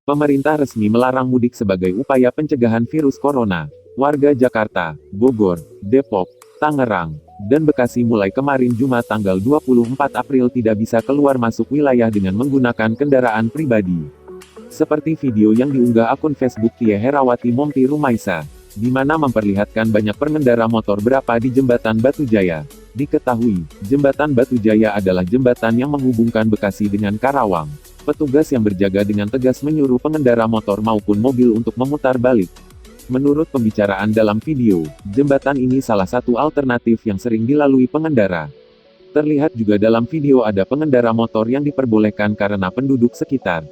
Pemerintah resmi melarang mudik sebagai upaya pencegahan virus corona. Warga Jakarta, Bogor, Depok, Tangerang, dan Bekasi mulai kemarin Jumat tanggal 24 April tidak bisa keluar masuk wilayah dengan menggunakan kendaraan pribadi. Seperti video yang diunggah akun Facebook Tia Herawati Mompi Rumaisa, di mana memperlihatkan banyak pengendara motor berapa di Jembatan Batu Jaya. Diketahui, Jembatan Batu Jaya adalah jembatan yang menghubungkan Bekasi dengan Karawang. Petugas yang berjaga dengan tegas menyuruh pengendara motor maupun mobil untuk memutar balik. Menurut pembicaraan dalam video, jembatan ini salah satu alternatif yang sering dilalui pengendara. Terlihat juga dalam video ada pengendara motor yang diperbolehkan karena penduduk sekitar.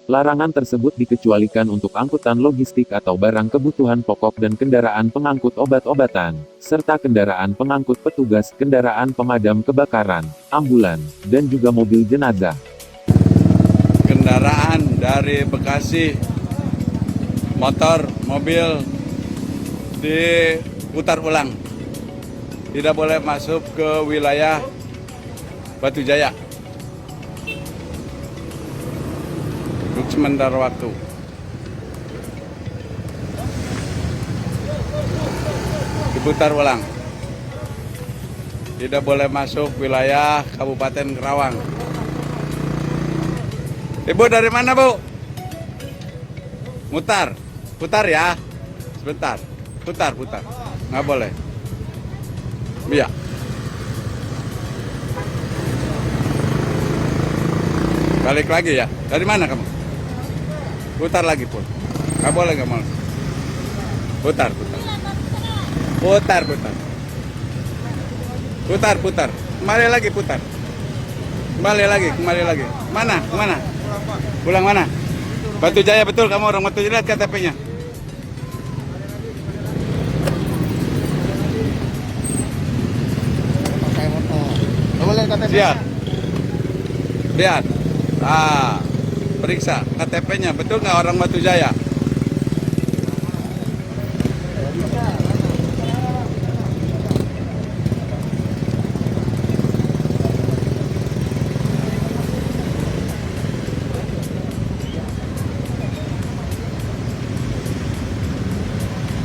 Larangan tersebut dikecualikan untuk angkutan logistik atau barang kebutuhan pokok dan kendaraan pengangkut obat-obatan, serta kendaraan pengangkut petugas, kendaraan pemadam kebakaran, ambulan, dan juga mobil jenazah. Kendaraan dari Bekasi, motor, mobil diputar ulang. Tidak boleh masuk ke wilayah Batu Jaya untuk sementara waktu. Diputar ulang. Tidak boleh masuk wilayah Kabupaten Karawang. Ibu dari mana, Bu? Mutar. Putar ya. Sebentar. Putar. Nggak boleh. Iya. Balik lagi ya. Dari mana kamu? Putar lagi, Pun. Nggak boleh. Putar. Kembali lagi putar. Kembali lagi. Mana? Pulang mana? Batu Jaya, betul kamu orang Batu Jaya, lihat KTP-nya. Siap. Lihat. Periksa KTP-nya, betul nggak orang Batu Jaya?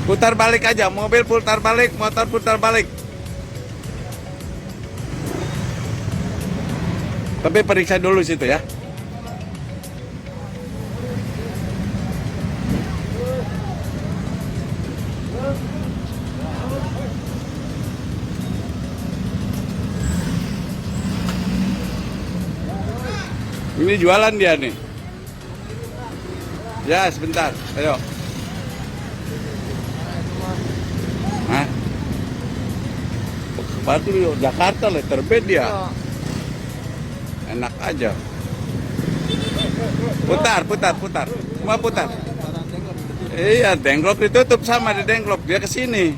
Putar balik aja, mobil putar balik, motor putar balik. Tapi periksa dulu situ ya. Ini jualan dia nih. Ya, sebentar. Ayo. Batu Jakarta lah terbit dia. Enak aja. Putar. Mau putar. Iya, Dengklok ditutup sama di Dengklok. Dia ke sini.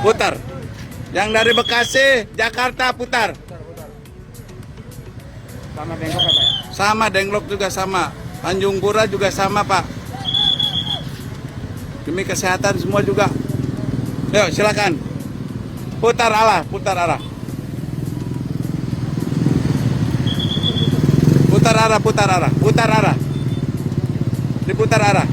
Putar. Yang dari Bekasi, Jakarta putar. Sama Dengklok apa ya? Sama Dengklok juga sama. Tanjung Pura juga sama, Pak. Demi kesehatan semua juga. Yuk, silakan. Putar arah. Putar arah. Diputar arah.